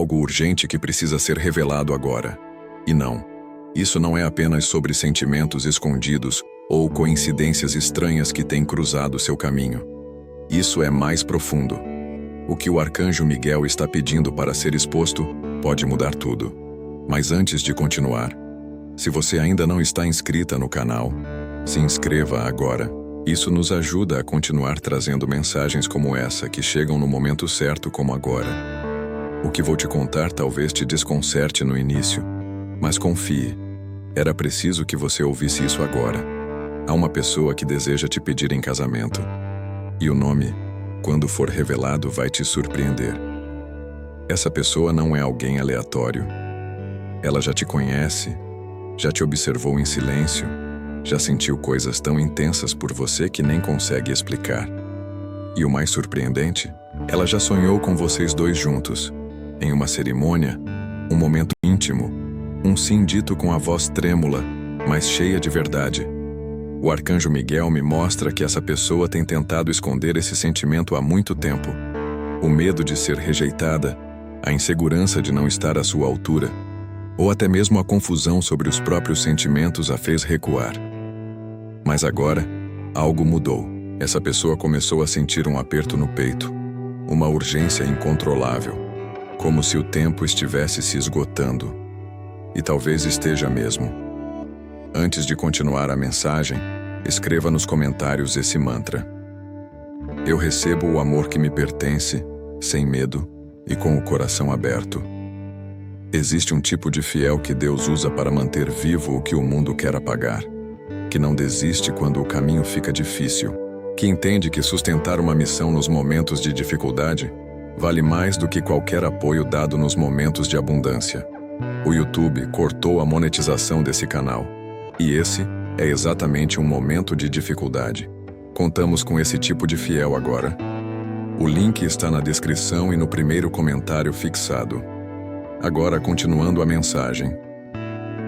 algo urgente que precisa ser revelado agora. E não, isso não é apenas sobre sentimentos escondidos ou coincidências estranhas que têm cruzado seu caminho. Isso é mais profundo. O que o arcanjo Miguel está pedindo para ser exposto pode mudar tudo. Mas antes de continuar, se você ainda não está inscrita no canal, se inscreva agora. Isso nos ajuda a continuar trazendo mensagens como essa que chegam no momento certo como agora. O que vou te contar talvez te desconcerte no início, mas confie, era preciso que você ouvisse isso agora. Há uma pessoa que deseja te pedir em casamento. E o nome, quando for revelado, vai te surpreender. Essa pessoa não é alguém aleatório. Ela já te conhece, já te observou em silêncio, já sentiu coisas tão intensas por você que nem consegue explicar. E o mais surpreendente, ela já sonhou com vocês dois juntos, em uma cerimônia, um momento íntimo, um sim dito com a voz trêmula, mas cheia de verdade. O arcanjo Miguel me mostra que essa pessoa tem tentado esconder esse sentimento há muito tempo. O medo de ser rejeitada, a insegurança de não estar à sua altura, ou até mesmo a confusão sobre os próprios sentimentos a fez recuar. Mas agora, algo mudou. Essa pessoa começou a sentir um aperto no peito, uma urgência incontrolável, como se o tempo estivesse se esgotando. E talvez esteja mesmo. Antes de continuar a mensagem, escreva nos comentários esse mantra. Eu recebo o amor que me pertence, sem medo e com o coração aberto. Existe um tipo de fiel que Deus usa para manter vivo o que o mundo quer apagar, que não desiste quando o caminho fica difícil, que entende que sustentar uma missão nos momentos de dificuldade vale mais do que qualquer apoio dado nos momentos de abundância. O YouTube cortou a monetização desse canal, e esse é exatamente um momento de dificuldade. Contamos com esse tipo de fiel agora. O link está na descrição e no primeiro comentário fixado. Agora, continuando a mensagem.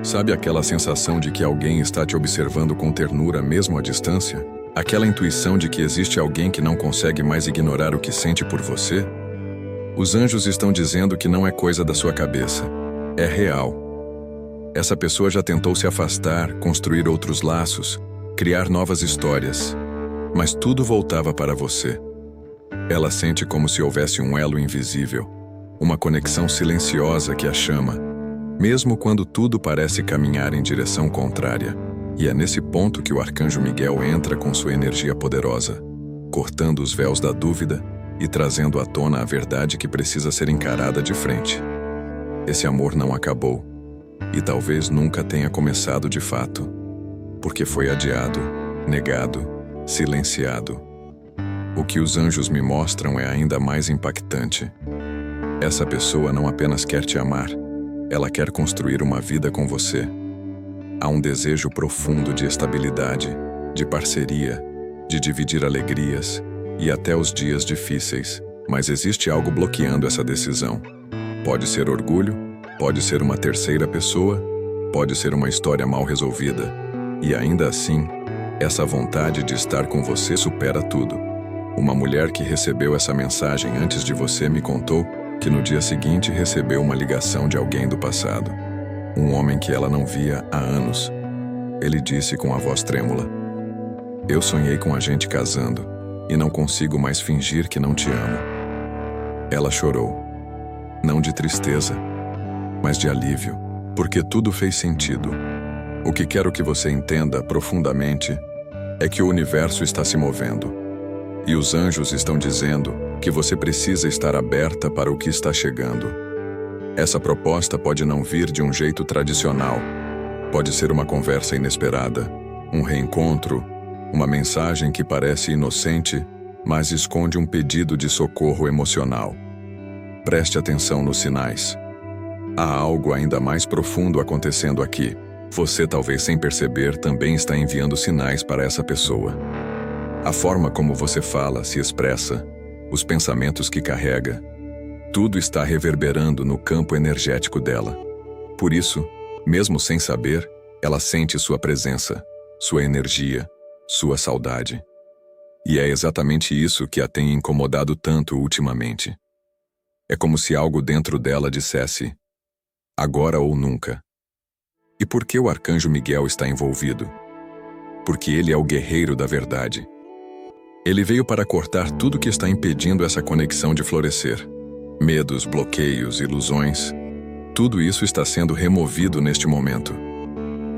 Sabe aquela sensação de que alguém está te observando com ternura mesmo à distância? Aquela intuição de que existe alguém que não consegue mais ignorar o que sente por você? Os anjos estão dizendo que não é coisa da sua cabeça. É real. Essa pessoa já tentou se afastar, construir outros laços, criar novas histórias. Mas tudo voltava para você. Ela sente como se houvesse um elo invisível, uma conexão silenciosa que a chama, mesmo quando tudo parece caminhar em direção contrária. E é nesse ponto que o arcanjo Miguel entra com sua energia poderosa, cortando os véus da dúvida e trazendo à tona a verdade que precisa ser encarada de frente. Esse amor não acabou, e talvez nunca tenha começado de fato, porque foi adiado, negado, silenciado. O que os anjos me mostram é ainda mais impactante. Essa pessoa não apenas quer te amar, ela quer construir uma vida com você. Há um desejo profundo de estabilidade, de parceria, de dividir alegrias e até os dias difíceis, mas existe algo bloqueando essa decisão. Pode ser orgulho, pode ser uma terceira pessoa, pode ser uma história mal resolvida. E ainda assim, essa vontade de estar com você supera tudo. Uma mulher que recebeu essa mensagem antes de você me contou que no dia seguinte recebeu uma ligação de alguém do passado. Um homem que ela não via há anos. Ele disse com a voz trêmula: Eu sonhei com a gente casando e não consigo mais fingir que não te amo. Ela chorou. Não de tristeza, mas de alívio, porque tudo fez sentido. O que quero que você entenda profundamente é que o universo está se movendo. E os anjos estão dizendo que você precisa estar aberta para o que está chegando. Essa proposta pode não vir de um jeito tradicional. Pode ser uma conversa inesperada, um reencontro, uma mensagem que parece inocente, mas esconde um pedido de socorro emocional. Preste atenção nos sinais. Há algo ainda mais profundo acontecendo aqui. Você, talvez sem perceber, também está enviando sinais para essa pessoa. A forma como você fala, se expressa, os pensamentos que carrega, tudo está reverberando no campo energético dela. Por isso, mesmo sem saber, ela sente sua presença, sua energia, sua saudade. E é exatamente isso que a tem incomodado tanto ultimamente. É como se algo dentro dela dissesse: agora ou nunca. E por que o arcanjo Miguel está envolvido? Porque ele é o guerreiro da verdade. Ele veio para cortar tudo que está impedindo essa conexão de florescer. Medos, bloqueios, ilusões. Tudo isso está sendo removido neste momento.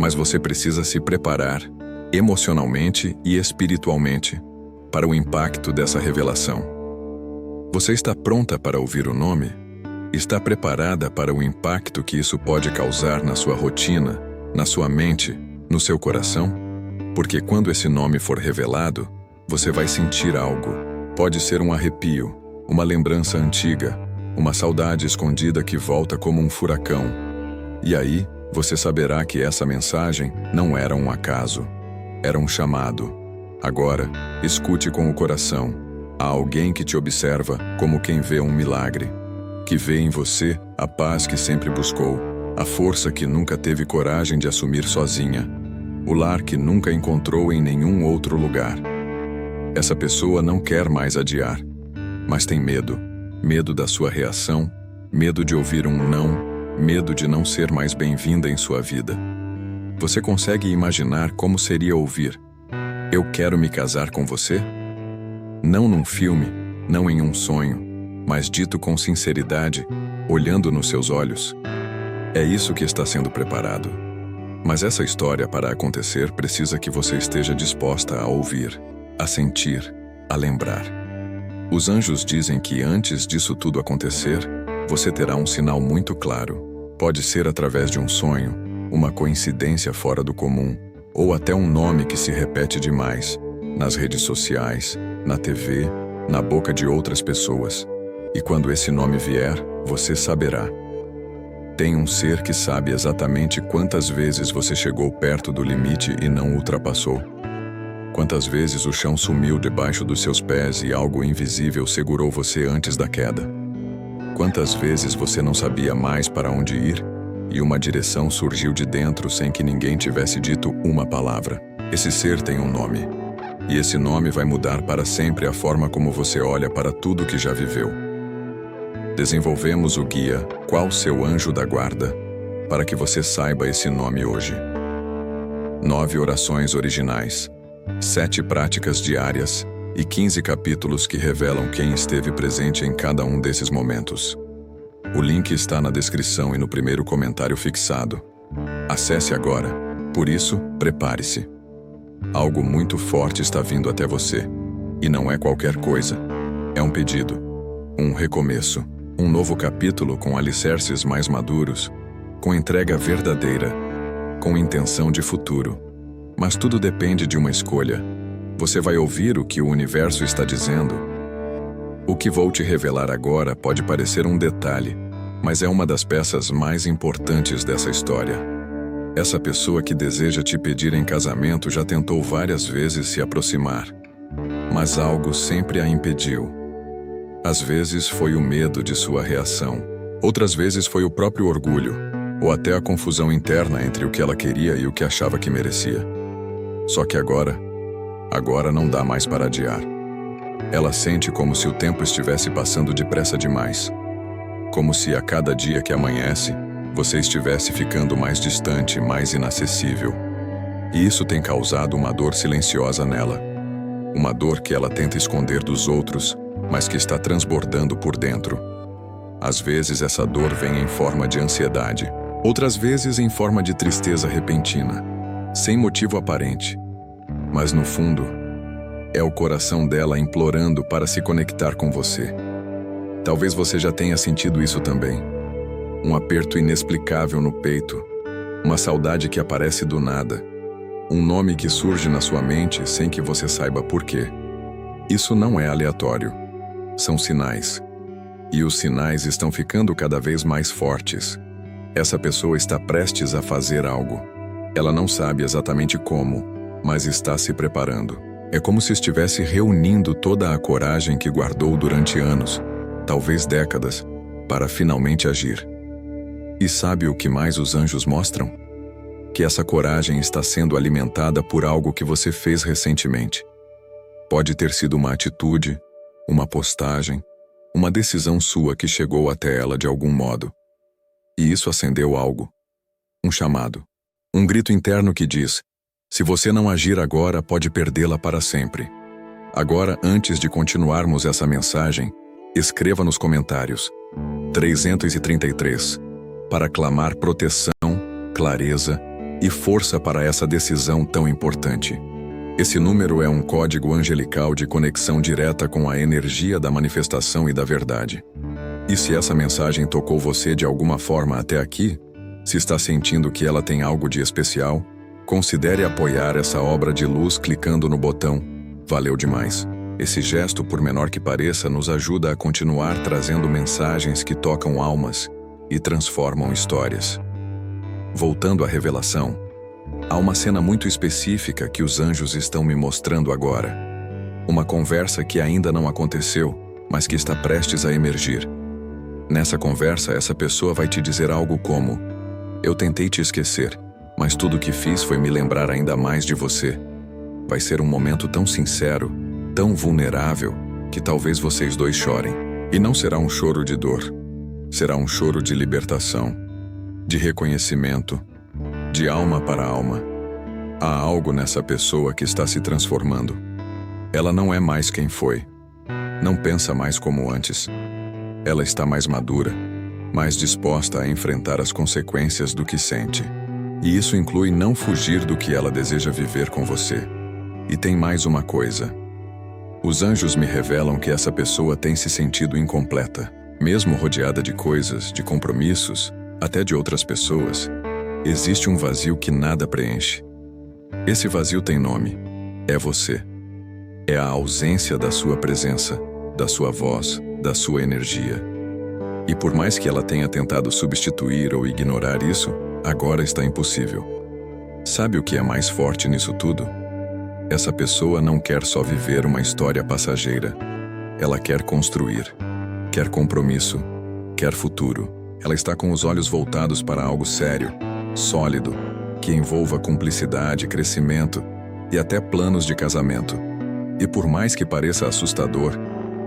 Mas você precisa se preparar, emocionalmente e espiritualmente, para o impacto dessa revelação. Você está pronta para ouvir o nome? Está preparada para o impacto que isso pode causar na sua rotina, na sua mente, no seu coração? Porque quando esse nome for revelado, você vai sentir algo. Pode ser um arrepio, uma lembrança antiga, uma saudade escondida que volta como um furacão. E aí, você saberá que essa mensagem não era um acaso. Era um chamado. Agora, escute com o coração. Há alguém que te observa como quem vê um milagre, que vê em você a paz que sempre buscou, a força que nunca teve coragem de assumir sozinha, o lar que nunca encontrou em nenhum outro lugar. Essa pessoa não quer mais adiar, mas tem medo. Medo da sua reação, medo de ouvir um não, medo de não ser mais bem-vinda em sua vida. Você consegue imaginar como seria ouvir: eu quero me casar com você? Não num filme, não em um sonho, mas dito com sinceridade, olhando nos seus olhos. É isso que está sendo preparado. Mas essa história, para acontecer, precisa que você esteja disposta a ouvir, a sentir, a lembrar. Os anjos dizem que antes disso tudo acontecer, você terá um sinal muito claro. Pode ser através de um sonho, uma coincidência fora do comum, ou até um nome que se repete demais, nas redes sociais, na TV, na boca de outras pessoas. E quando esse nome vier, você saberá. Tem um ser que sabe exatamente quantas vezes você chegou perto do limite e não ultrapassou. Quantas vezes o chão sumiu debaixo dos seus pés e algo invisível segurou você antes da queda. Quantas vezes você não sabia mais para onde ir e uma direção surgiu de dentro sem que ninguém tivesse dito uma palavra. Esse ser tem um nome. E esse nome vai mudar para sempre a forma como você olha para tudo que já viveu. Desenvolvemos o guia Qual Seu Anjo da Guarda, para que você saiba esse nome hoje. 9 orações originais, 7 práticas diárias e 15 capítulos que revelam quem esteve presente em cada um desses momentos. O link está na descrição e no primeiro comentário fixado. Acesse agora. Por isso, prepare-se. Algo muito forte está vindo até você. E não é qualquer coisa. É um pedido. Um recomeço. Um novo capítulo com alicerces mais maduros. Com entrega verdadeira. Com intenção de futuro. Mas tudo depende de uma escolha. Você vai ouvir o que o universo está dizendo. O que vou te revelar agora pode parecer um detalhe, mas é uma das peças mais importantes dessa história. Essa pessoa que deseja te pedir em casamento já tentou várias vezes se aproximar, mas algo sempre a impediu. Às vezes foi o medo de sua reação, outras vezes foi o próprio orgulho, ou até a confusão interna entre o que ela queria e o que achava que merecia. Só que agora não dá mais para adiar. Ela sente como se o tempo estivesse passando depressa demais, como se a cada dia que amanhece, você estivesse ficando mais distante, mais inacessível. E isso tem causado uma dor silenciosa nela. Uma dor que ela tenta esconder dos outros, mas que está transbordando por dentro. Às vezes essa dor vem em forma de ansiedade, outras vezes em forma de tristeza repentina, sem motivo aparente. Mas no fundo, é o coração dela implorando para se conectar com você. Talvez você já tenha sentido isso também. Um aperto inexplicável no peito, uma saudade que aparece do nada, um nome que surge na sua mente sem que você saiba por quê. Isso não é aleatório. São sinais. E os sinais estão ficando cada vez mais fortes. Essa pessoa está prestes a fazer algo. Ela não sabe exatamente como, mas está se preparando. É como se estivesse reunindo toda a coragem que guardou durante anos, talvez décadas, para finalmente agir. E sabe o que mais os anjos mostram? Que essa coragem está sendo alimentada por algo que você fez recentemente. Pode ter sido uma atitude, uma postagem, Uma decisão sua que chegou até ela de algum modo. E isso acendeu algo. Um chamado. Um grito interno que diz: se você não agir agora, pode perdê-la para sempre. Agora, antes de continuarmos essa mensagem, escreva nos comentários 333 para clamar proteção, clareza e força para essa decisão tão importante. Esse número é um código angelical de conexão direta com a energia da manifestação e da verdade. E se essa mensagem tocou você de alguma forma até aqui, se está sentindo que ela tem algo de especial, considere apoiar essa obra de luz clicando no botão "Valeu demais". Esse gesto, por menor que pareça, nos ajuda a continuar trazendo mensagens que tocam almas e transformam histórias. Voltando à revelação, há uma cena muito específica que os anjos estão me mostrando agora. Uma conversa que ainda não aconteceu, mas que está prestes a emergir. Nessa conversa, essa pessoa vai te dizer algo como: eu tentei te esquecer, mas tudo o que fiz foi me lembrar ainda mais de você. Vai ser um momento tão sincero, tão vulnerável, que talvez vocês dois chorem. E não será um choro de dor. Será um choro de libertação, de reconhecimento, de alma para alma. Há algo nessa pessoa que está se transformando. Ela não é mais quem foi. Não pensa mais como antes. Ela está mais madura, mais disposta a enfrentar as consequências do que sente. E isso inclui não fugir do que ela deseja viver com você. E tem mais uma coisa. Os anjos me revelam que essa pessoa tem se sentido incompleta. Mesmo rodeada de coisas, de compromissos, até de outras pessoas, existe um vazio que nada preenche. Esse vazio tem nome. É você. É a ausência da sua presença, da sua voz, da sua energia. E por mais que ela tenha tentado substituir ou ignorar isso, agora está impossível. Sabe o que é mais forte nisso tudo? Essa pessoa não quer só viver uma história passageira. Ela quer construir. Quer compromisso. Quer futuro. Ela está com os olhos voltados para algo sério, sólido, que envolva cumplicidade, crescimento e até planos de casamento. E por mais que pareça assustador,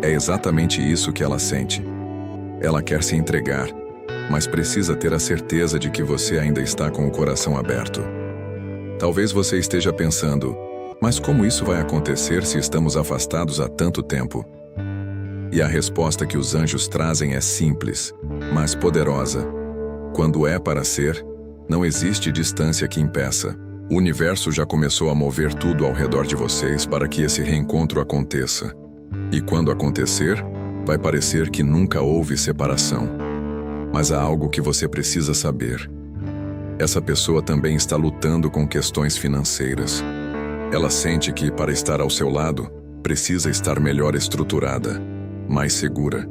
é exatamente isso que ela sente. Ela quer se entregar, mas precisa ter a certeza de que você ainda está com o coração aberto. Talvez você esteja pensando: mas como isso vai acontecer se estamos afastados há tanto tempo? E a resposta que os anjos trazem é simples, mas poderosa. Quando é para ser, não existe distância que impeça. O universo já começou a mover tudo ao redor de vocês para que esse reencontro aconteça. E quando acontecer, vai parecer que nunca houve separação. Mas há algo que você precisa saber. Essa pessoa também está lutando com questões financeiras. Ela sente que, para estar ao seu lado, precisa estar melhor estruturada, mais segura.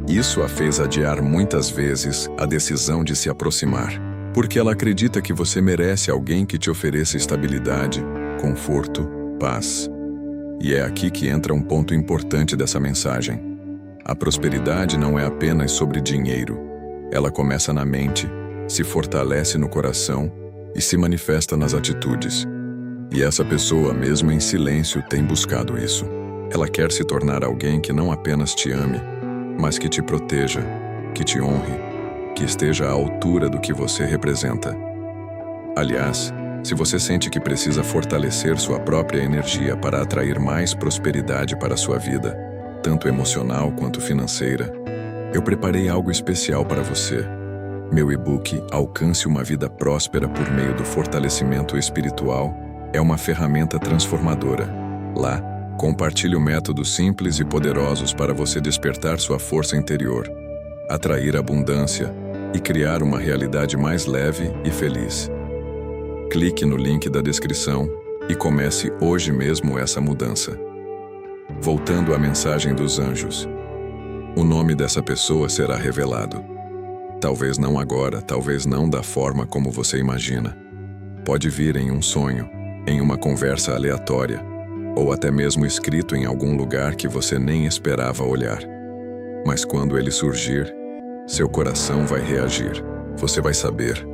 Isso a fez adiar muitas vezes a decisão de se aproximar, porque ela acredita que você merece alguém que te ofereça estabilidade, conforto, paz. E é aqui que entra um ponto importante dessa mensagem. A prosperidade não é apenas sobre dinheiro. Ela começa na mente, se fortalece no coração e se manifesta nas atitudes. E essa pessoa, mesmo em silêncio, tem buscado isso. Ela quer se tornar alguém que não apenas te ame, mas que te proteja, que te honre, que esteja à altura do que você representa. Aliás, se você sente que precisa fortalecer sua própria energia para atrair mais prosperidade para a sua vida, tanto emocional quanto financeira, eu preparei algo especial para você. Meu e-book Alcance uma Vida Próspera por meio do Fortalecimento Espiritual é uma ferramenta transformadora. Lá, compartilho métodos simples e poderosos para você despertar sua força interior, atrair abundância e criar uma realidade mais leve e feliz. Clique no link da descrição e comece hoje mesmo essa mudança. Voltando à mensagem dos anjos. O nome dessa pessoa será revelado. Talvez não agora, talvez não da forma como você imagina. Pode vir em um sonho, em uma conversa aleatória, ou até mesmo escrito em algum lugar que você nem esperava olhar. Mas quando ele surgir, seu coração vai reagir. Você vai saber.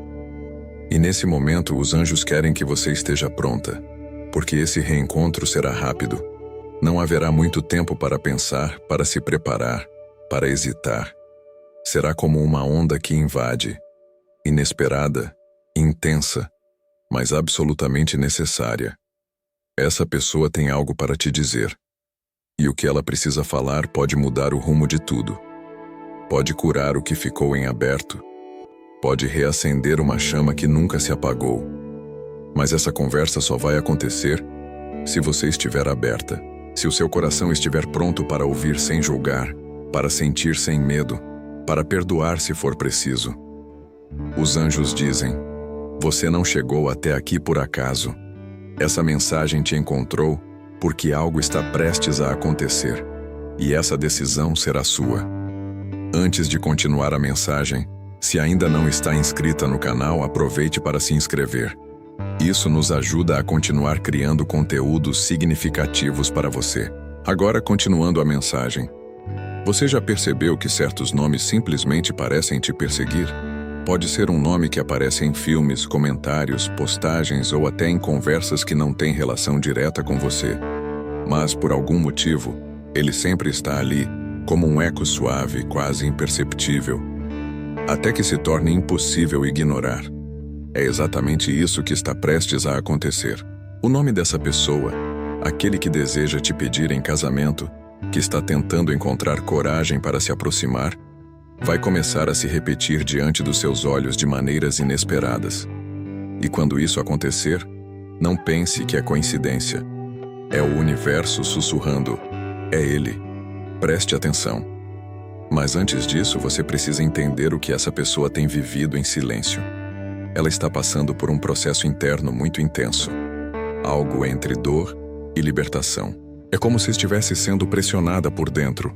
E nesse momento, os anjos querem que você esteja pronta, porque esse reencontro será rápido. Não haverá muito tempo para pensar, para se preparar. para hesitar. Será como uma onda que invade, inesperada, intensa, mas absolutamente necessária. Essa pessoa tem algo para te dizer. E o que ela precisa falar pode mudar o rumo de tudo. Pode curar o que ficou em aberto. Pode reacender uma chama que nunca se apagou. Mas essa conversa só vai acontecer se você estiver aberta, se o seu coração estiver pronto para ouvir sem julgar, para sentir sem medo, para perdoar se for preciso. Os anjos dizem: você não chegou até aqui por acaso. Essa mensagem te encontrou porque algo está prestes a acontecer, e essa decisão será sua. Antes de continuar a mensagem, se ainda não está inscrita no canal, aproveite para se inscrever. Isso nos ajuda a continuar criando conteúdos significativos para você. Agora, continuando a mensagem. Você já percebeu que certos nomes simplesmente parecem te perseguir? Pode ser um nome que aparece em filmes, comentários, postagens ou até em conversas que não têm relação direta com você. Mas, por algum motivo, ele sempre está ali, como um eco suave, quase imperceptível, até que se torne impossível ignorar. É exatamente isso que está prestes a acontecer. O nome dessa pessoa, aquele que deseja te pedir em casamento, que está tentando encontrar coragem para se aproximar, vai começar a se repetir diante dos seus olhos de maneiras inesperadas. E quando isso acontecer, não pense que é coincidência. É o universo sussurrando: é ele. Preste atenção. Mas antes disso, você precisa entender o que essa pessoa tem vivido em silêncio. Ela está passando por um processo interno muito intenso. Algo entre dor e libertação. É como se estivesse sendo pressionada por dentro.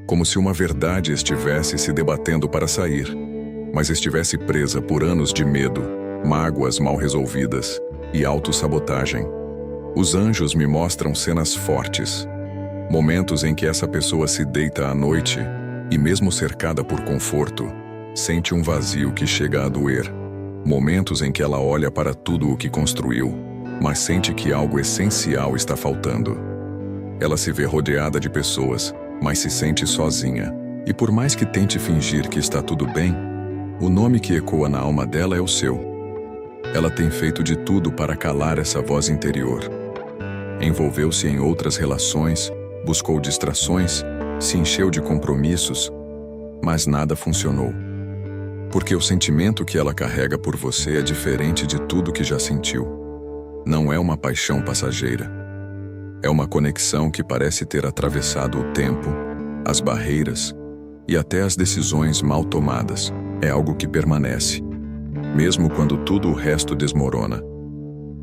Como se uma verdade estivesse se debatendo para sair, mas estivesse presa por anos de medo, mágoas mal resolvidas e autossabotagem. Os anjos me mostram cenas fortes. Momentos em que essa pessoa se deita à noite e, mesmo cercada por conforto, sente um vazio que chega a doer. Momentos em que ela olha para tudo o que construiu, mas sente que algo essencial está faltando. Ela se vê rodeada de pessoas, mas se sente sozinha. E por mais que tente fingir que está tudo bem, o nome que ecoa na alma dela é o seu. Ela tem feito de tudo para calar essa voz interior. Envolveu-se em outras relações, buscou distrações, se encheu de compromissos, mas nada funcionou. Porque o sentimento que ela carrega por você é diferente de tudo que já sentiu. Não é uma paixão passageira. É uma conexão que parece ter atravessado o tempo, as barreiras e até as decisões mal tomadas. É algo que permanece, mesmo quando tudo o resto desmorona.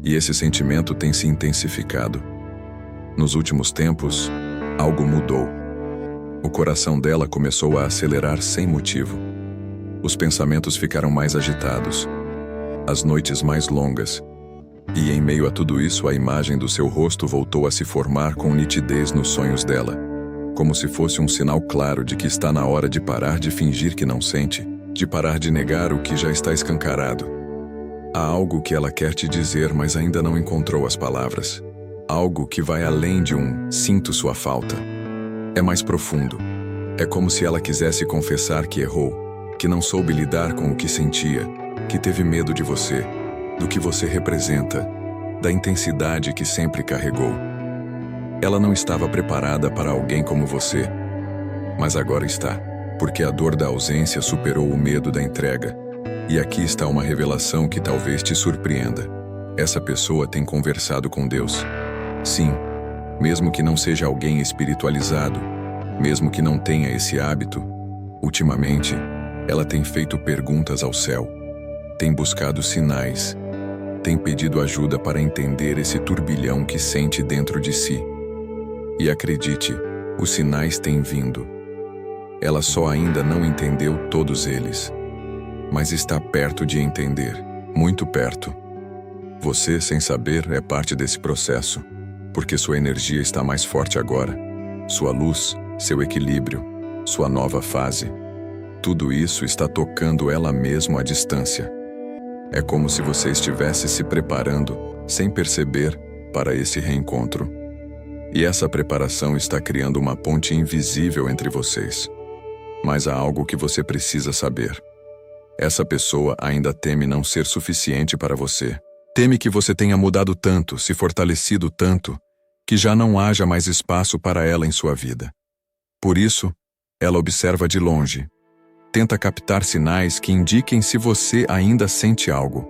E esse sentimento tem se intensificado. Nos últimos tempos, algo mudou. O coração dela começou a acelerar sem motivo. Os pensamentos ficaram mais agitados, as noites mais longas. E em meio a tudo isso, a imagem do seu rosto voltou a se formar com nitidez nos sonhos dela, como se fosse um sinal claro de que está na hora de parar de fingir que não sente, de parar de negar o que já está escancarado. Há algo que ela quer te dizer, mas ainda não encontrou as palavras. Algo que vai além de um "sinto sua falta". É mais profundo. É como se ela quisesse confessar que errou, que não soube lidar com o que sentia, que teve medo de você, do que você representa, da intensidade que sempre carregou. Ela não estava preparada para alguém como você, mas agora está, porque a dor da ausência superou o medo da entrega. E aqui está uma revelação que talvez te surpreenda. Essa pessoa tem conversado com Deus. Sim, mesmo que não seja alguém espiritualizado, mesmo que não tenha esse hábito, ultimamente, ela tem feito perguntas ao céu, tem buscado sinais, tem pedido ajuda para entender esse turbilhão que sente dentro de si. E acredite, os sinais têm vindo. Ela só ainda não entendeu todos eles, mas está perto de entender, muito perto. Você, sem saber, é parte desse processo, porque sua energia está mais forte agora. Sua luz, seu equilíbrio, sua nova fase. Tudo isso está tocando ela mesmo à distância. É como se você estivesse se preparando, sem perceber, para esse reencontro. E essa preparação está criando uma ponte invisível entre vocês. mas há algo que você precisa saber. Essa pessoa ainda teme não ser suficiente para você. Teme que você tenha mudado tanto, se fortalecido tanto, que já não haja mais espaço para ela em sua vida. Por isso, ela observa de longe. Tenta captar sinais que indiquem se você ainda sente algo,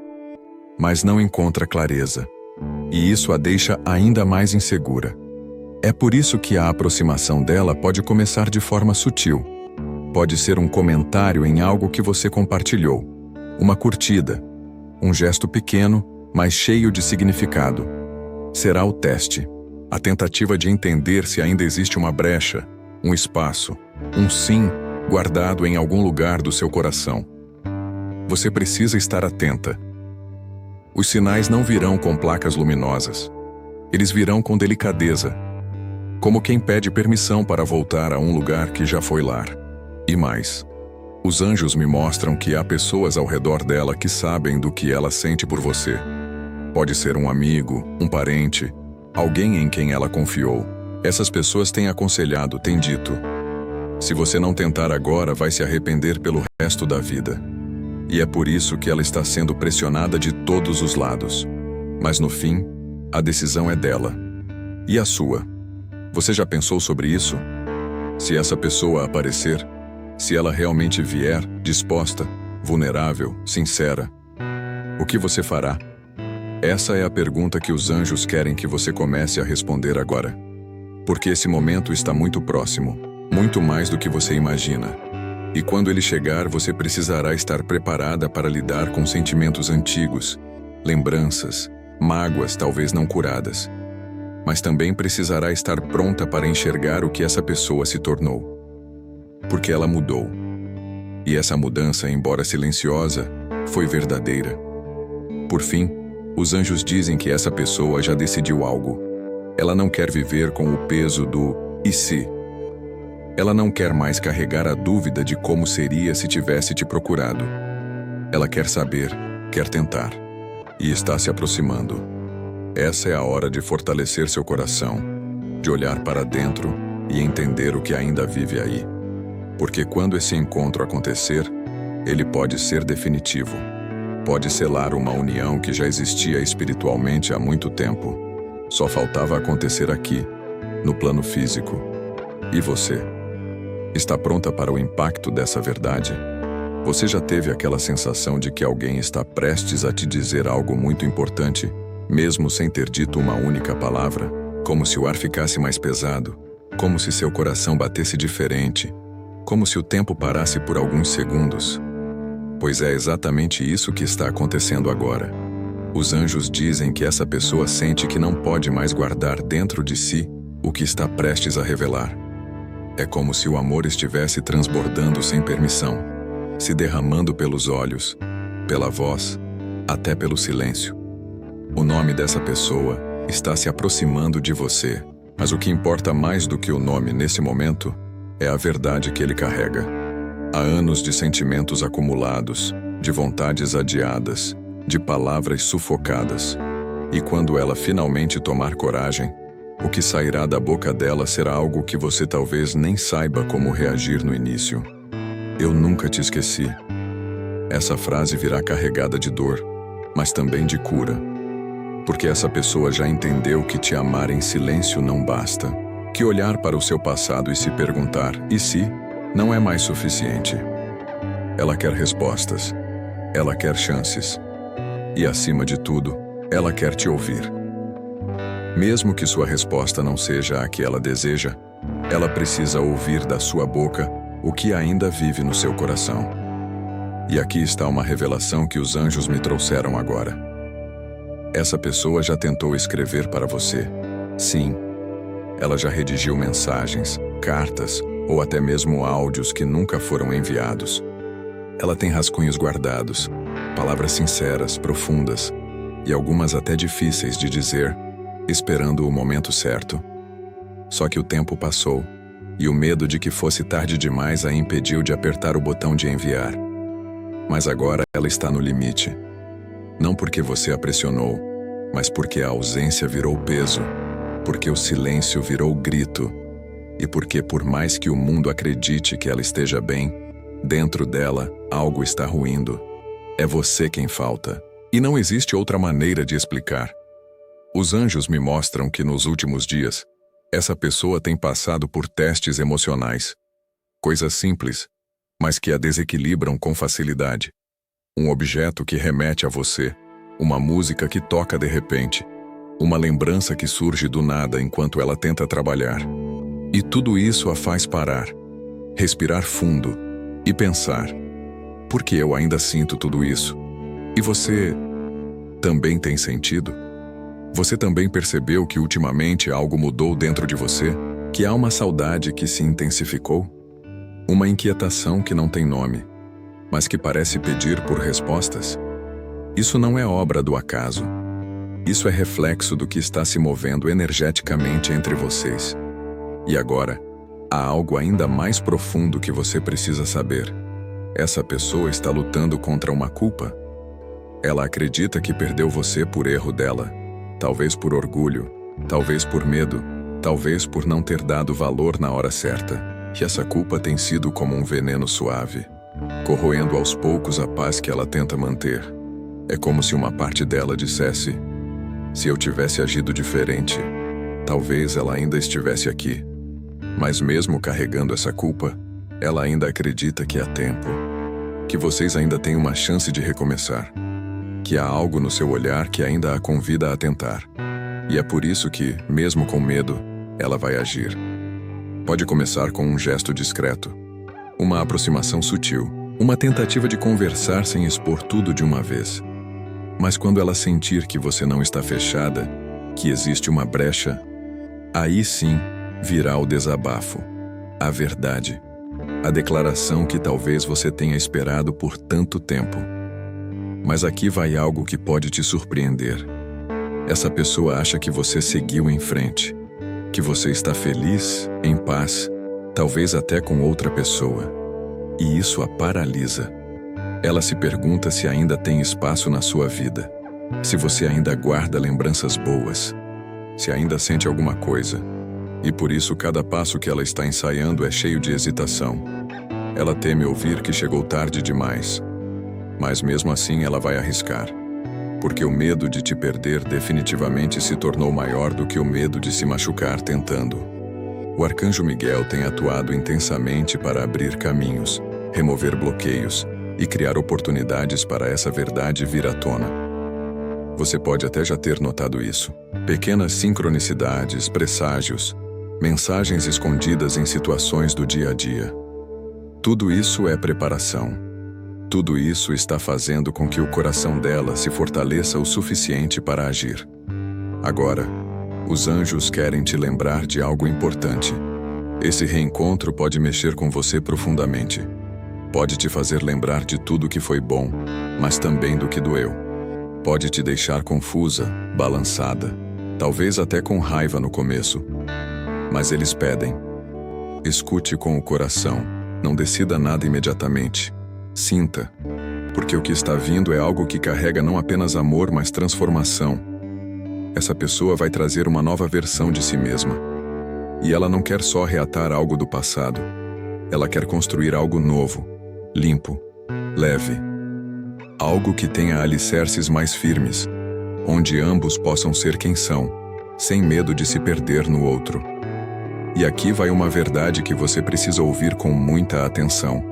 mas não encontra clareza, e isso a deixa ainda mais insegura. É por isso que a aproximação dela pode começar de forma sutil. Pode ser um comentário em algo que você compartilhou, uma curtida, um gesto pequeno, mas cheio de significado. Será o teste, a tentativa de entender se ainda existe uma brecha, um espaço, um sim guardado em algum lugar do seu coração. Você precisa estar atenta. Os sinais não virão com placas luminosas. Eles virão com delicadeza, como quem pede permissão para voltar a um lugar que já foi lar. E mais, os anjos me mostram que há pessoas ao redor dela que sabem do que ela sente por você. Pode ser um amigo, um parente, alguém em quem ela confiou. Essas pessoas têm aconselhado, têm dito: se você não tentar agora, vai se arrepender pelo resto da vida. E é por isso que ela está sendo pressionada de todos os lados. Mas no fim, a decisão é dela. E a sua? Você já pensou sobre isso? Se essa pessoa aparecer, se ela realmente vier, disposta, vulnerável, sincera, o que você fará? Essa é a pergunta que os anjos querem que você comece a responder agora. Porque esse momento está muito próximo, muito mais do que você imagina. E quando ele chegar, você precisará estar preparada para lidar com sentimentos antigos, lembranças, mágoas talvez não curadas. Mas também precisará estar pronta para enxergar o que essa pessoa se tornou. Porque ela mudou. E essa mudança, embora silenciosa, foi verdadeira. Por fim, os anjos dizem que essa pessoa já decidiu algo. Ela não quer viver com o peso do "e se?". Ela não quer mais carregar a dúvida de como seria se tivesse te procurado. Ela quer saber, quer tentar. E está se aproximando. Essa é a hora de fortalecer seu coração, de olhar para dentro e entender o que ainda vive aí. Porque quando esse encontro acontecer, ele pode ser definitivo. Pode selar uma união que já existia espiritualmente há muito tempo. Só faltava acontecer aqui, no plano físico. E você? Está pronta para o impacto dessa verdade? Você já teve aquela sensação de que alguém está prestes a te dizer algo muito importante, mesmo sem ter dito uma única palavra? Como se o ar ficasse mais pesado, como se seu coração batesse diferente, como se o tempo parasse por alguns segundos. Pois é exatamente isso que está acontecendo agora. Os anjos dizem que essa pessoa sente que não pode mais guardar dentro de si o que está prestes a revelar. É como se o amor estivesse transbordando sem permissão, se derramando pelos olhos, pela voz, até pelo silêncio. O nome dessa pessoa está se aproximando de você, mas o que importa mais do que o nome nesse momento é a verdade que ele carrega. Há anos de sentimentos acumulados, de vontades adiadas, de palavras sufocadas. E quando ela finalmente tomar coragem, o que sairá da boca dela será algo que você talvez nem saiba como reagir no início. Eu nunca te esqueci. Essa frase virá carregada de dor, mas também de cura. Porque essa pessoa já entendeu que te amar em silêncio não basta. Que olhar para o seu passado e se perguntar, e se, não é mais suficiente. Ela quer respostas. Ela quer chances. E acima de tudo, ela quer te ouvir. Mesmo que sua resposta não seja a que ela deseja, ela precisa ouvir da sua boca o que ainda vive no seu coração. E aqui está uma revelação que os anjos me trouxeram agora. Essa pessoa já tentou escrever para você. Sim. Ela já redigiu mensagens, cartas ou até mesmo áudios que nunca foram enviados. Ela tem rascunhos guardados, palavras sinceras, profundas e algumas até difíceis de dizer, esperando o momento certo. Só que o tempo passou e o medo de que fosse tarde demais a impediu de apertar o botão de enviar. Mas agora ela está no limite. Não porque você a pressionou, mas porque a ausência virou peso. Porque o silêncio virou grito, e porque, por mais que o mundo acredite que ela esteja bem, dentro dela algo está ruindo. É você quem falta. E não existe outra maneira de explicar. Os anjos me mostram que nos últimos dias, essa pessoa tem passado por testes emocionais. Coisas simples, mas que a desequilibram com facilidade. Um objeto que remete a você, uma música que toca de repente, uma lembrança que surge do nada enquanto ela tenta trabalhar. E tudo isso a faz parar, respirar fundo e pensar: por que eu ainda sinto tudo isso? E você também tem sentido? Você também percebeu que ultimamente algo mudou dentro de você? Que há uma saudade que se intensificou? Uma inquietação que não tem nome, mas que parece pedir por respostas? Isso não é obra do acaso. Isso é reflexo do que está se movendo energeticamente entre vocês. E agora, há algo ainda mais profundo que você precisa saber. Essa pessoa está lutando contra uma culpa. Ela acredita que perdeu você por erro dela, talvez por orgulho, talvez por medo, talvez por não ter dado valor na hora certa. E essa culpa tem sido como um veneno suave, corroendo aos poucos a paz que ela tenta manter. É como se uma parte dela dissesse: se eu tivesse agido diferente, talvez ela ainda estivesse aqui. Mas mesmo carregando essa culpa, ela ainda acredita que há tempo, que vocês ainda têm uma chance de recomeçar, que há algo no seu olhar que ainda a convida a tentar. E é por isso que, mesmo com medo, ela vai agir. Pode começar com um gesto discreto, uma aproximação sutil, uma tentativa de conversar sem expor tudo de uma vez. Mas quando ela sentir que você não está fechada, que existe uma brecha, aí sim virá o desabafo, a verdade, a declaração que talvez você tenha esperado por tanto tempo. Mas aqui vai algo que pode te surpreender. Essa pessoa acha que você seguiu em frente, que você está feliz, em paz, talvez até com outra pessoa. E isso a paralisa. Ela se pergunta se ainda tem espaço na sua vida, se você ainda guarda lembranças boas, se ainda sente alguma coisa. E por isso cada passo que ela está ensaiando é cheio de hesitação. Ela teme ouvir que chegou tarde demais. Mas mesmo assim ela vai arriscar. Porque o medo de te perder definitivamente se tornou maior do que o medo de se machucar tentando. O arcanjo Miguel tem atuado intensamente para abrir caminhos, remover bloqueios e criar oportunidades para essa verdade vir à tona. Você pode até já ter notado isso. Pequenas sincronicidades, presságios, mensagens escondidas em situações do dia a dia. Tudo isso é preparação. Tudo isso está fazendo com que o coração dela se fortaleça o suficiente para agir. Agora, os anjos querem te lembrar de algo importante. Esse reencontro pode mexer com você profundamente. Pode te fazer lembrar de tudo que foi bom, mas também do que doeu. Pode te deixar confusa, balançada, talvez até com raiva no começo. Mas eles pedem: escute com o coração, não decida nada imediatamente. Sinta, porque o que está vindo é algo que carrega não apenas amor, mas transformação. Essa pessoa vai trazer uma nova versão de si mesma. E ela não quer só reatar algo do passado. Ela quer construir algo novo, limpo, leve. Algo que tenha alicerces mais firmes, onde ambos possam ser quem são, sem medo de se perder no outro. E aqui vai uma verdade que você precisa ouvir com muita atenção.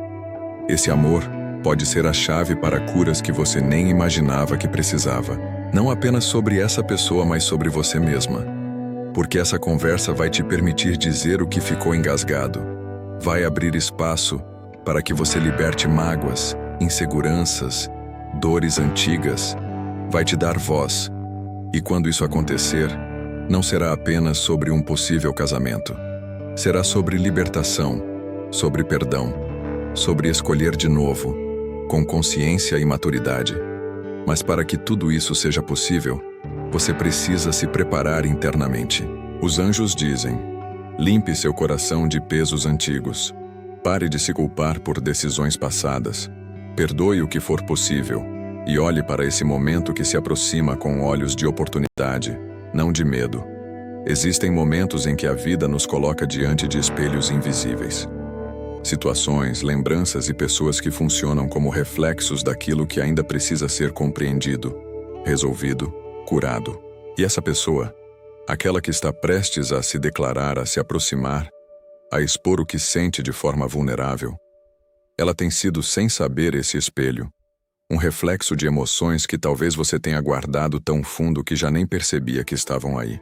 Esse amor pode ser a chave para curas que você nem imaginava que precisava. Não apenas sobre essa pessoa, mas sobre você mesma. Porque essa conversa vai te permitir dizer o que ficou engasgado. Vai abrir espaço para que você liberte mágoas, inseguranças, dores antigas. Vai te dar voz. E quando isso acontecer, não será apenas sobre um possível casamento. Será sobre libertação, sobre perdão, sobre escolher de novo, com consciência e maturidade. Mas para que tudo isso seja possível, você precisa se preparar internamente. Os anjos dizem: limpe seu coração de pesos antigos. Pare de se culpar por decisões passadas. Perdoe o que for possível e olhe para esse momento que se aproxima com olhos de oportunidade, não de medo. Existem momentos em que a vida nos coloca diante de espelhos invisíveis. Situações, lembranças e pessoas que funcionam como reflexos daquilo que ainda precisa ser compreendido, resolvido, curado. E essa pessoa, aquela que está prestes a se declarar, a se aproximar, a expor o que sente de forma vulnerável, ela tem sido, sem saber, esse espelho, um reflexo de emoções que talvez você tenha guardado tão fundo que já nem percebia que estavam aí.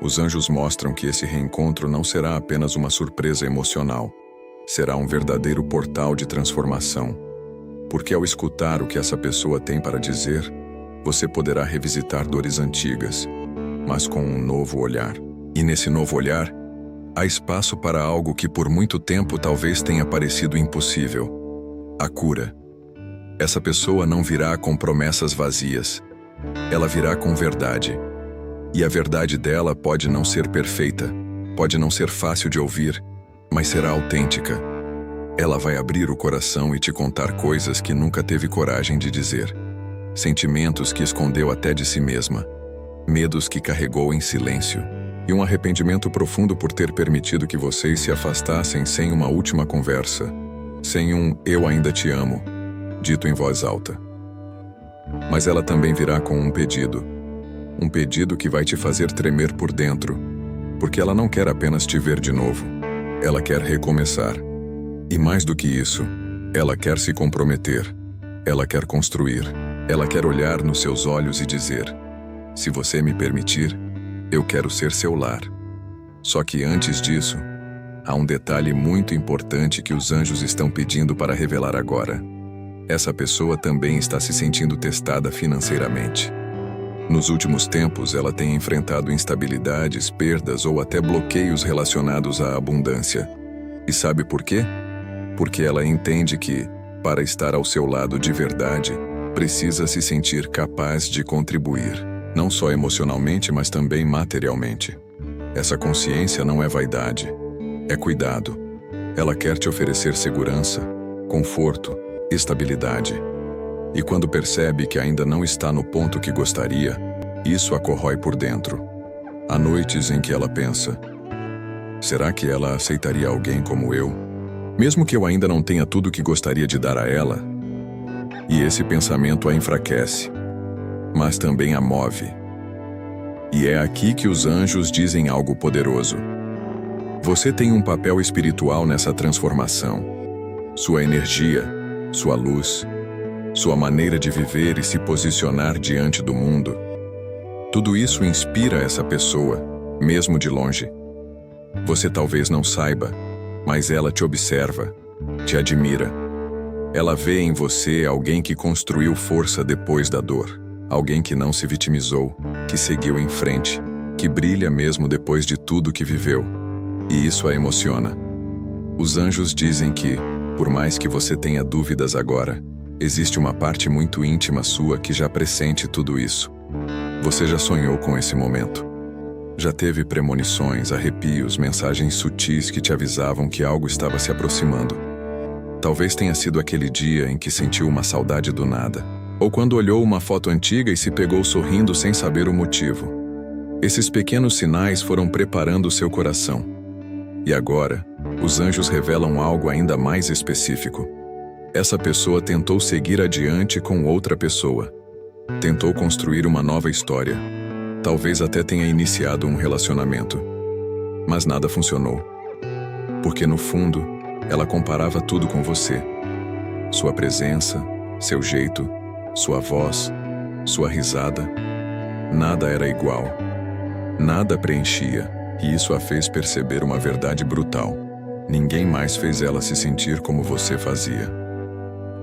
Os anjos mostram que esse reencontro não será apenas uma surpresa emocional, será um verdadeiro portal de transformação, porque ao escutar o que essa pessoa tem para dizer, você poderá revisitar dores antigas, mas com um novo olhar. E nesse novo olhar, há espaço para algo que por muito tempo talvez tenha parecido impossível: a cura. Essa pessoa não virá com promessas vazias, ela virá com verdade. E a verdade dela pode não ser perfeita, pode não ser fácil de ouvir, mas será autêntica. Ela vai abrir o coração e te contar coisas que nunca teve coragem de dizer, sentimentos que escondeu até de si mesma, medos que carregou em silêncio, e um arrependimento profundo por ter permitido que vocês se afastassem sem uma última conversa, sem um "eu ainda te amo", dito em voz alta. Mas ela também virá com um pedido que vai te fazer tremer por dentro, porque ela não quer apenas te ver de novo, ela quer recomeçar. E mais do que isso, ela quer se comprometer, ela quer construir, ela quer olhar nos seus olhos e dizer: se você me permitir, eu quero ser seu lar. Só que antes disso, há um detalhe muito importante que os anjos estão pedindo para revelar agora. Essa pessoa também está se sentindo testada financeiramente. Nos últimos tempos, ela tem enfrentado instabilidades, perdas ou até bloqueios relacionados à abundância. E sabe por quê? Porque ela entende que, para estar ao seu lado de verdade, precisa se sentir capaz de contribuir, não só emocionalmente, mas também materialmente. Essa consciência não é vaidade, é cuidado. Ela quer te oferecer segurança, conforto, estabilidade. E quando percebe que ainda não está no ponto que gostaria, isso a corrói por dentro. Há noites em que ela pensa: será que ela aceitaria alguém como eu? Mesmo que eu ainda não tenha tudo o que gostaria de dar a ela? E esse pensamento a enfraquece, mas também a move. E é aqui que os anjos dizem algo poderoso. Você tem um papel espiritual nessa transformação. Sua energia, sua luz, sua maneira de viver e se posicionar diante do mundo. Tudo isso inspira essa pessoa, mesmo de longe. Você talvez não saiba, mas ela te observa, te admira. Ela vê em você alguém que construiu força depois da dor, alguém que não se vitimizou, que seguiu em frente, que brilha mesmo depois de tudo que viveu. E isso a emociona. Os anjos dizem que, por mais que você tenha dúvidas agora, existe uma parte muito íntima sua que já pressente tudo isso. Você já sonhou com esse momento. Já teve premonições, arrepios, mensagens sutis que te avisavam que algo estava se aproximando. Talvez tenha sido aquele dia em que sentiu uma saudade do nada, ou quando olhou uma foto antiga e se pegou sorrindo sem saber o motivo. Esses pequenos sinais foram preparando o seu coração. E agora, os anjos revelam algo ainda mais específico. Essa pessoa tentou seguir adiante com outra pessoa. Tentou construir uma nova história. Talvez até tenha iniciado um relacionamento. Mas nada funcionou. Porque no fundo, ela comparava tudo com você. Sua presença, seu jeito, sua voz, sua risada. Nada era igual. Nada preenchia, e isso a fez perceber uma verdade brutal. Ninguém mais fez ela se sentir como você fazia.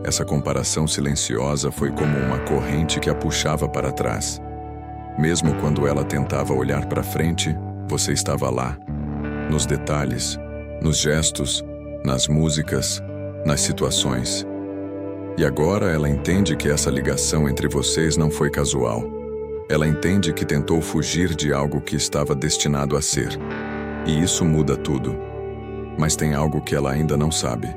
Essa comparação silenciosa foi como uma corrente que a puxava para trás. Mesmo quando ela tentava olhar para frente, você estava lá. Nos detalhes, nos gestos, nas músicas, nas situações. E agora ela entende que essa ligação entre vocês não foi casual. Ela entende que tentou fugir de algo que estava destinado a ser. E isso muda tudo. Mas tem algo que ela ainda não sabe.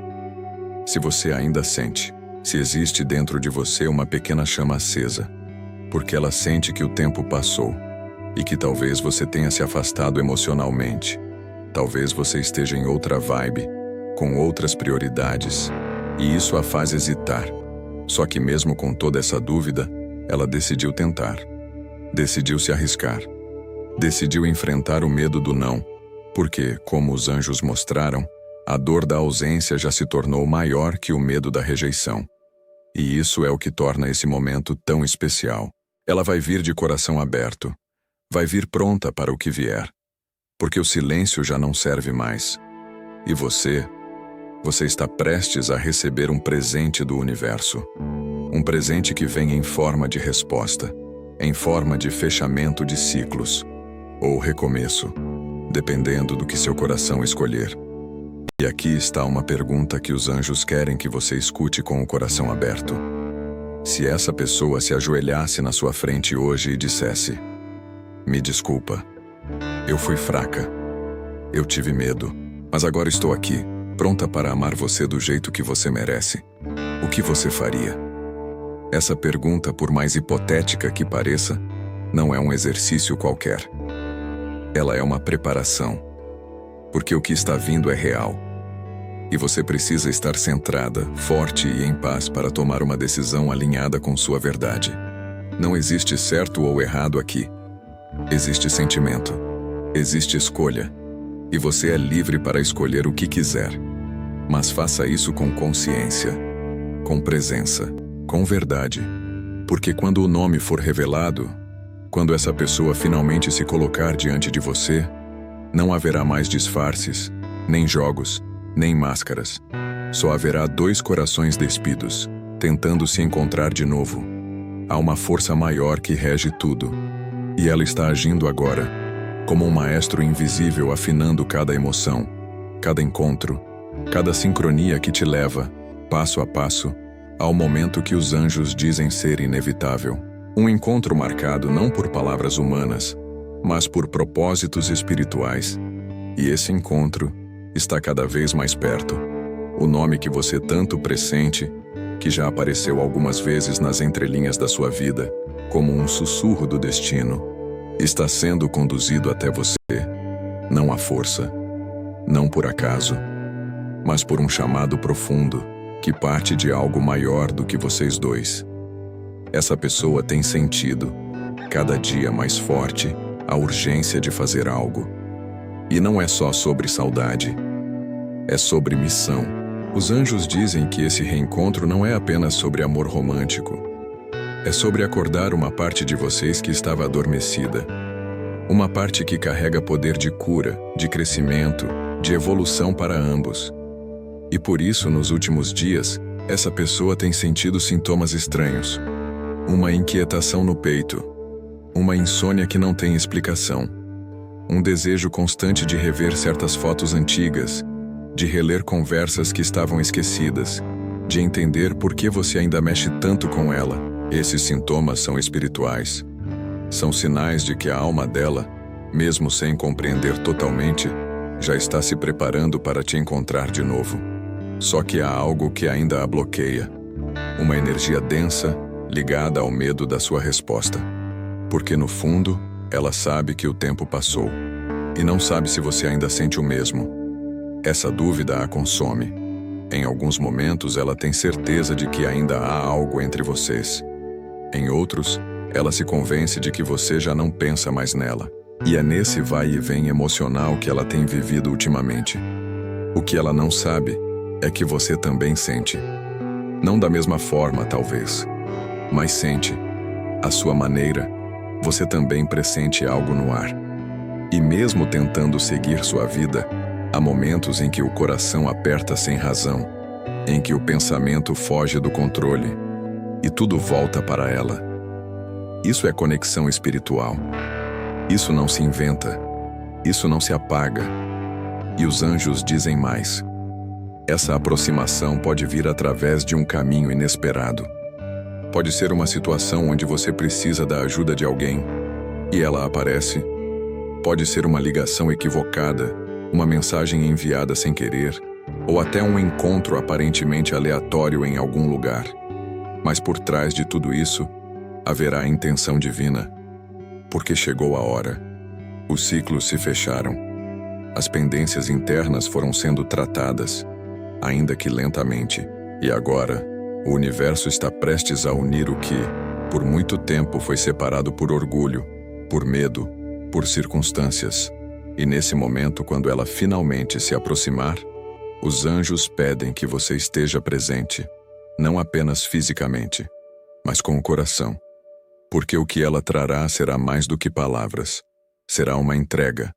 Se você ainda sente, se existe dentro de você uma pequena chama acesa, porque ela sente que o tempo passou. e que talvez você tenha se afastado emocionalmente. Talvez você esteja em outra vibe, com outras prioridades, e isso a faz hesitar. Só que mesmo com toda essa dúvida, ela decidiu tentar. Decidiu se arriscar. Decidiu enfrentar o medo do não, porque, como os anjos mostraram, a dor da ausência já se tornou maior que o medo da rejeição. E isso é o que torna esse momento tão especial. Ela vai vir de coração aberto. Vai vir pronta para o que vier. Porque o silêncio já não serve mais. E você está prestes a receber um presente do universo. Um presente que vem em forma de resposta, em forma de fechamento de ciclos, ou recomeço, dependendo do que seu coração escolher. E aqui está uma pergunta que os anjos querem que você escute com o coração aberto. Se essa pessoa se ajoelhasse na sua frente hoje e dissesse: "Me desculpa, eu fui fraca, eu tive medo, mas agora estou aqui, pronta para amar você do jeito que você merece", o que você faria? Essa pergunta, por mais hipotética que pareça, não é um exercício qualquer. Ela é uma preparação, porque o que está vindo é real. E você precisa estar centrada, forte e em paz para tomar uma decisão alinhada com sua verdade. Não existe certo ou errado aqui. Existe sentimento. Existe escolha. E você é livre para escolher o que quiser. Mas faça isso com consciência, com presença, com verdade. Porque quando o nome for revelado, quando essa pessoa finalmente se colocar diante de você, não haverá mais disfarces, nem jogos, nem máscaras. Só haverá dois corações despidos, tentando se encontrar de novo. Há uma força maior que rege tudo. E ela está agindo agora, como um maestro invisível afinando cada emoção, cada encontro, cada sincronia que te leva, passo a passo, ao momento que os anjos dizem ser inevitável. Um encontro marcado não por palavras humanas, mas por propósitos espirituais. E esse encontro está cada vez mais perto. O nome que você tanto pressente, que já apareceu algumas vezes nas entrelinhas da sua vida, como um sussurro do destino, está sendo conduzido até você, não à força, não por acaso, mas por um chamado profundo, que parte de algo maior do que vocês dois. Essa pessoa tem sentido, cada dia mais forte, a urgência de fazer algo. E não é só sobre saudade, é sobre missão. Os anjos dizem que esse reencontro não é apenas sobre amor romântico. É sobre acordar uma parte de vocês que estava adormecida. Uma parte que carrega poder de cura, de crescimento, de evolução para ambos. E por isso, nos últimos dias, essa pessoa tem sentido sintomas estranhos. Uma inquietação no peito. Uma insônia que não tem explicação. Um desejo constante de rever certas fotos antigas, de reler conversas que estavam esquecidas, de entender por que você ainda mexe tanto com ela. Esses sintomas são espirituais. São sinais de que a alma dela, mesmo sem compreender totalmente, já está se preparando para te encontrar de novo. Só que há algo que ainda a bloqueia. Uma energia densa, ligada ao medo da sua resposta. Porque no fundo, ela sabe que o tempo passou. E não sabe se você ainda sente o mesmo. Essa dúvida a consome. Em alguns momentos, ela tem certeza de que ainda há algo entre vocês. Em outros, ela se convence de que você já não pensa mais nela. E é nesse vai e vem emocional que ela tem vivido ultimamente. O que ela não sabe é que você também sente. Não da mesma forma, talvez, mas sente. À sua maneira, você também pressente algo no ar. E mesmo tentando seguir sua vida, há momentos em que o coração aperta sem razão, em que o pensamento foge do controle, e tudo volta para ela. Isso é conexão espiritual. Isso não se inventa. Isso não se apaga. E os anjos dizem mais. Essa aproximação pode vir através de um caminho inesperado. Pode ser uma situação onde você precisa da ajuda de alguém, e ela aparece. Pode ser uma ligação equivocada, uma mensagem enviada sem querer, ou até um encontro aparentemente aleatório em algum lugar. Mas por trás de tudo isso, haverá a intenção divina. porque chegou a hora. Os ciclos se fecharam. As pendências internas foram sendo tratadas, ainda que lentamente, e agora o universo está prestes a unir o que, por muito tempo, foi separado por orgulho, por medo, por circunstâncias. E nesse momento, quando ela finalmente se aproximar, os anjos pedem que você esteja presente, não apenas fisicamente, mas com o coração. Porque o que ela trará será mais do que palavras. Será uma entrega,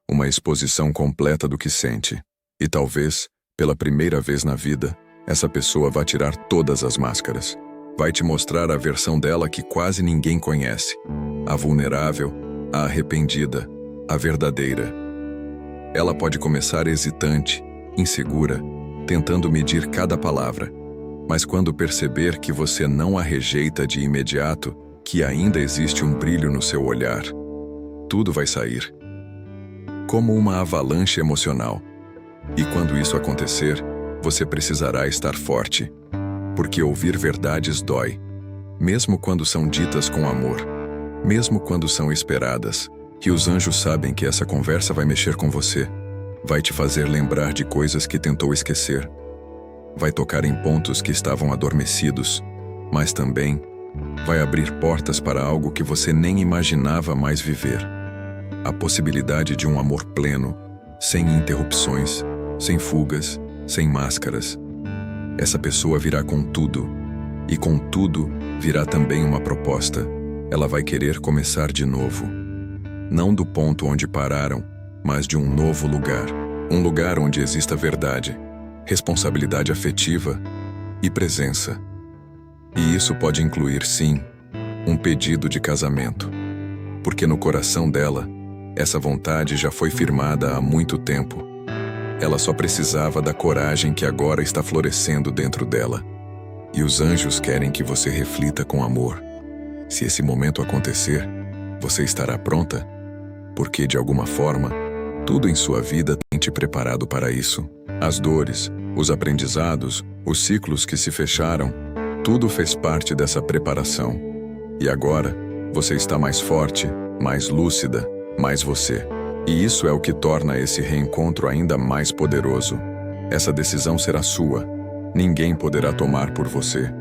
uma exposição completa do que sente. E talvez, pela primeira vez na vida, essa pessoa vai tirar todas as máscaras. Vai te mostrar a versão dela que quase ninguém conhece. A vulnerável, a arrependida, a verdadeira. Ela pode começar hesitante, insegura, tentando medir cada palavra. Mas quando perceber que você não a rejeita de imediato, que ainda existe um brilho no seu olhar, tudo vai sair. Como uma avalanche emocional. E quando isso acontecer, você precisará estar forte. Porque ouvir verdades dói. Mesmo quando são ditas com amor. Mesmo quando são esperadas. E os anjos sabem que essa conversa vai mexer com você. Vai te fazer lembrar de coisas que tentou esquecer. Vai tocar em pontos que estavam adormecidos. Mas também vai abrir portas para algo que você nem imaginava mais viver. A possibilidade de um amor pleno, sem interrupções, sem fugas, sem máscaras. Essa pessoa virá com tudo, e com tudo virá também uma proposta. Ela vai querer começar de novo. Não do ponto onde pararam, mas de um novo lugar. Um lugar onde exista verdade, responsabilidade afetiva e presença. E isso pode incluir, sim, um pedido de casamento. Porque no coração dela, essa vontade já foi firmada há muito tempo. Ela só precisava da coragem que agora está florescendo dentro dela. E os anjos querem que você reflita com amor. Se esse momento acontecer, você estará pronta? Porque, de alguma forma, tudo em sua vida tem te preparado para isso. As dores, os aprendizados, os ciclos que se fecharam, tudo fez parte dessa preparação. E agora, você está mais forte, mais lúcida, mais você. E isso é o que torna esse reencontro ainda mais poderoso. Essa decisão será sua. Ninguém poderá tomar por você.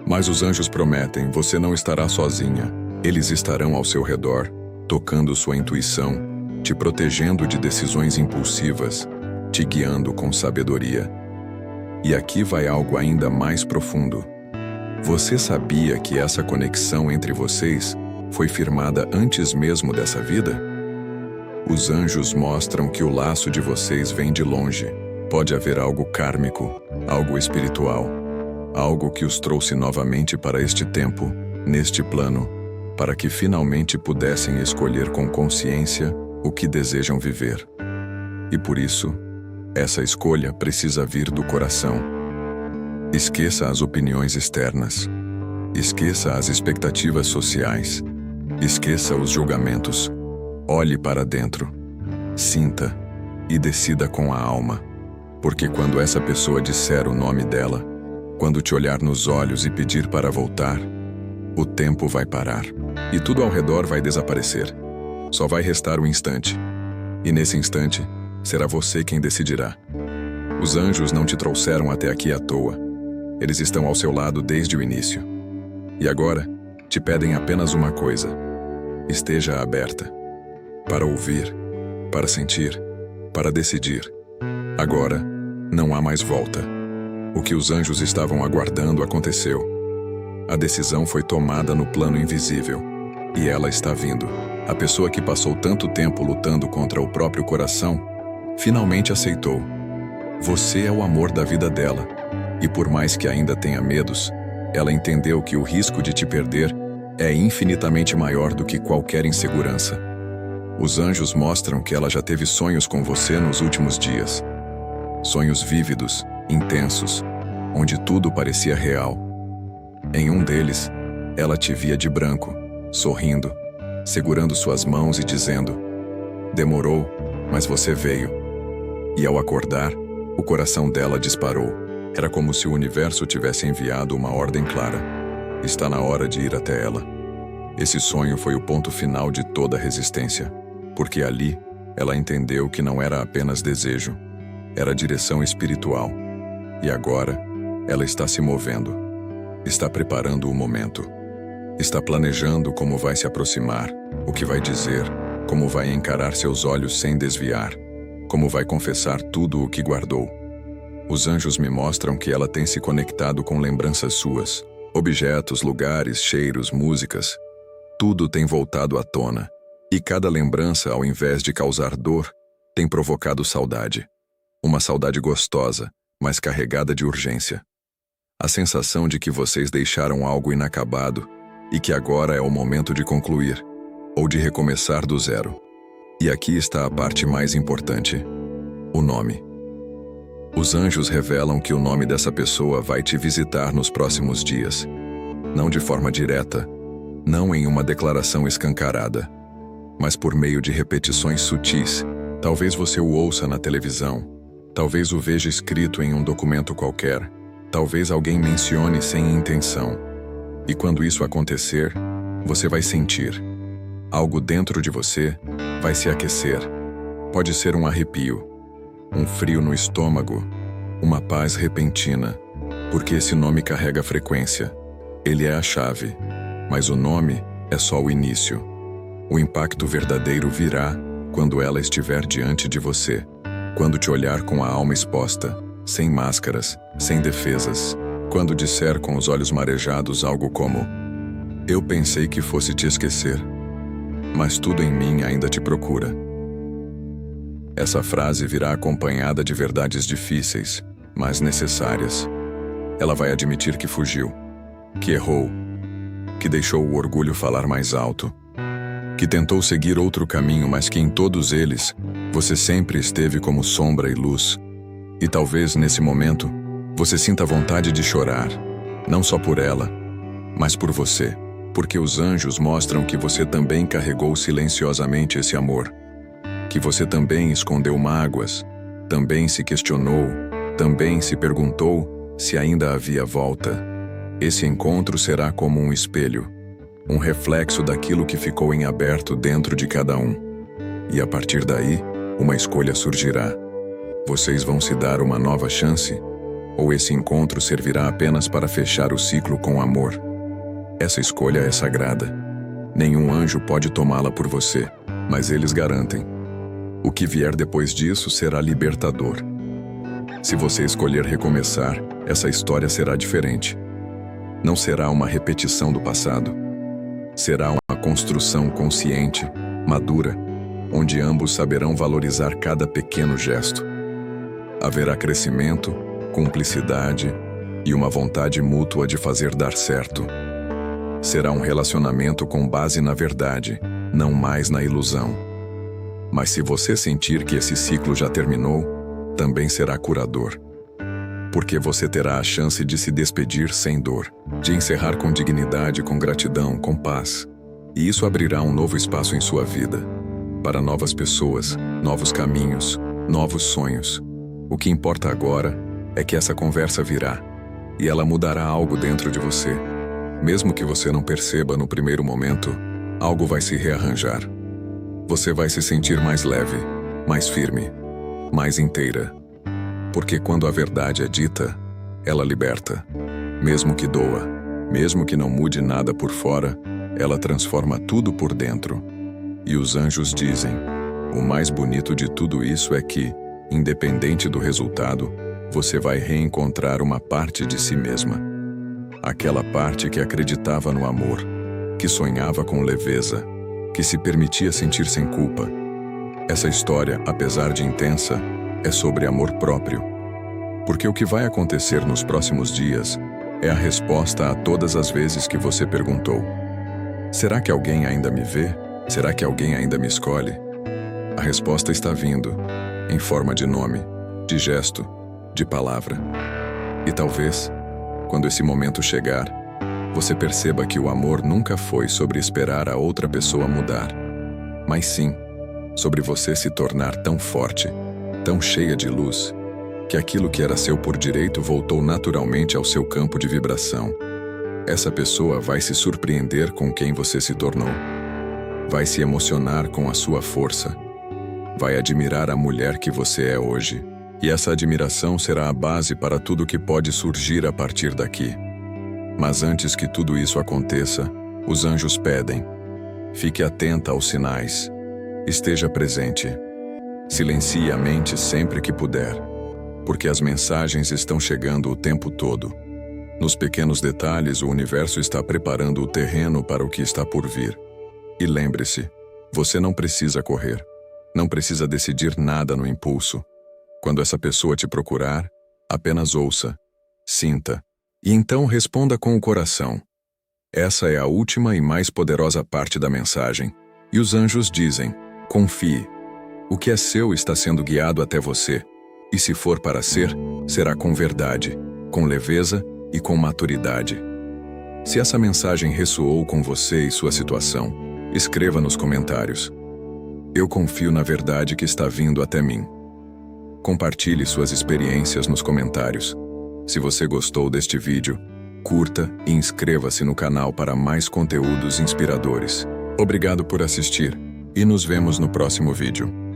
Mas os anjos prometem, você não estará sozinha. Eles estarão ao seu redor, tocando sua intuição, te protegendo de decisões impulsivas, te guiando com sabedoria. E aqui vai algo ainda mais profundo. Você sabia que essa conexão entre vocês foi firmada antes mesmo dessa vida? Os anjos mostram que o laço de vocês vem de longe. Pode haver algo kármico, algo espiritual, algo que os trouxe novamente para este tempo, neste plano, para que finalmente pudessem escolher com consciência o que desejam viver. E por isso, essa escolha precisa vir do coração. Esqueça as opiniões externas. Esqueça as expectativas sociais. Esqueça os julgamentos. Olhe para dentro. Sinta e decida com a alma. Porque quando essa pessoa disser o nome dela, quando te olhar nos olhos e pedir para voltar, o tempo vai parar. E tudo ao redor vai desaparecer. Só vai restar o instante. E nesse instante, será você quem decidirá. Os anjos não te trouxeram até aqui à toa. Eles estão ao seu lado desde o início. E agora, te pedem apenas uma coisa. Esteja aberta. Para ouvir, para sentir, para decidir. Agora, não há mais volta. O que os anjos estavam aguardando aconteceu. A decisão foi tomada no plano invisível. E ela está vindo. A pessoa que passou tanto tempo lutando contra o próprio coração, finalmente aceitou. Você é o amor da vida dela. E por mais que ainda tenha medos, ela entendeu que o risco de te perder é infinitamente maior do que qualquer insegurança. Os anjos mostram que ela já teve sonhos com você nos últimos dias. Sonhos vívidos, intensos, onde tudo parecia real. Em um deles, ela te via de branco, sorrindo, segurando suas mãos e dizendo: "Demorou, mas você veio." E ao acordar, o coração dela disparou. Era como se o universo tivesse enviado uma ordem clara. Está na hora de ir até ela. Esse sonho foi o ponto final de toda a resistência, porque ali ela entendeu que não era apenas desejo, era direção espiritual. E agora, ela está se movendo, está preparando o momento, está planejando como vai se aproximar, o que vai dizer, como vai encarar seus olhos sem desviar, como vai confessar tudo o que guardou. Os anjos me mostram que ela tem se conectado com lembranças suas, objetos, lugares, cheiros, músicas. Tudo tem voltado à tona, e cada lembrança, ao invés de causar dor, tem provocado saudade. Uma saudade gostosa, mas carregada de urgência. A sensação de que vocês deixaram algo inacabado e que agora é o momento de concluir, ou de recomeçar do zero. E aqui está a parte mais importante: o nome. Os anjos revelam que o nome dessa pessoa vai te visitar nos próximos dias. Não de forma direta, não em uma declaração escancarada, mas por meio de repetições sutis. Talvez você o ouça na televisão, talvez o veja escrito em um documento qualquer, talvez alguém mencione sem intenção. E quando isso acontecer, você vai sentir. Algo dentro de você vai se aquecer. Pode ser um arrepio, um frio no estômago, uma paz repentina, porque esse nome carrega frequência. Ele é a chave, mas o nome é só o início. O impacto verdadeiro virá quando ela estiver diante de você, quando te olhar com a alma exposta, sem máscaras, sem defesas, quando disser com os olhos marejados algo como: "Eu pensei que fosse te esquecer, mas tudo em mim ainda te procura." Essa frase virá acompanhada de verdades difíceis, mas necessárias. Ela vai admitir que fugiu, que errou, que deixou o orgulho falar mais alto, que tentou seguir outro caminho, mas que em todos eles, você sempre esteve como sombra e luz. E talvez, nesse momento, você sinta vontade de chorar, não só por ela, mas por você, porque os anjos mostram que você também carregou silenciosamente esse amor, que você também escondeu mágoas, também se questionou, também se perguntou se ainda havia volta. Esse encontro será como um espelho, um reflexo daquilo que ficou em aberto dentro de cada um. E a partir daí, uma escolha surgirá. Vocês vão se dar uma nova chance? Ou esse encontro servirá apenas para fechar o ciclo com amor? Essa escolha é sagrada. Nenhum anjo pode tomá-la por você, mas eles garantem. O que vier depois disso será libertador. Se você escolher recomeçar, essa história será diferente. Não será uma repetição do passado. Será uma construção consciente, madura, onde ambos saberão valorizar cada pequeno gesto. Haverá crescimento, cumplicidade e uma vontade mútua de fazer dar certo. Será um relacionamento com base na verdade, não mais na ilusão. Mas se você sentir que esse ciclo já terminou, também será curador. Porque você terá a chance de se despedir sem dor, de encerrar com dignidade, com gratidão, com paz. E isso abrirá um novo espaço em sua vida, para novas pessoas, novos caminhos, novos sonhos. O que importa agora é que essa conversa virá, e ela mudará algo dentro de você. Mesmo que você não perceba no primeiro momento, algo vai se rearranjar. Você vai se sentir mais leve, mais firme, mais inteira. Porque quando a verdade é dita, ela liberta. Mesmo que doa, mesmo que não mude nada por fora, ela transforma tudo por dentro. E os anjos dizem: o mais bonito de tudo isso é que, independente do resultado, você vai reencontrar uma parte de si mesma. Aquela parte que acreditava no amor, que sonhava com leveza, que se permitia sentir sem culpa. Essa história, apesar de intensa, é sobre amor próprio. Porque o que vai acontecer nos próximos dias é a resposta a todas as vezes que você perguntou: será que alguém ainda me vê? Será que alguém ainda me escolhe? A resposta está vindo, em forma de nome, de gesto, de palavra. E talvez, quando esse momento chegar, você perceba que o amor nunca foi sobre esperar a outra pessoa mudar, mas sim sobre você se tornar tão forte, tão cheia de luz, que aquilo que era seu por direito voltou naturalmente ao seu campo de vibração. Essa pessoa vai se surpreender com quem você se tornou. Vai se emocionar com a sua força. Vai admirar a mulher que você é hoje. E essa admiração será a base para tudo que pode surgir a partir daqui. Mas antes que tudo isso aconteça, os anjos pedem: fique atenta aos sinais. Esteja presente. Silencie a mente sempre que puder, porque as mensagens estão chegando o tempo todo. Nos pequenos detalhes, o universo está preparando o terreno para o que está por vir. E lembre-se, você não precisa correr. Não precisa decidir nada no impulso. Quando essa pessoa te procurar, apenas ouça, sinta, e então responda com o coração. Essa é a última e mais poderosa parte da mensagem. E os anjos dizem: confie. O que é seu está sendo guiado até você. E se for para ser, será com verdade, com leveza e com maturidade. Se essa mensagem ressoou com você e sua situação, escreva nos comentários: eu confio na verdade que está vindo até mim. Compartilhe suas experiências nos comentários. Se você gostou deste vídeo, curta e inscreva-se no canal para mais conteúdos inspiradores. Obrigado por assistir e nos vemos no próximo vídeo.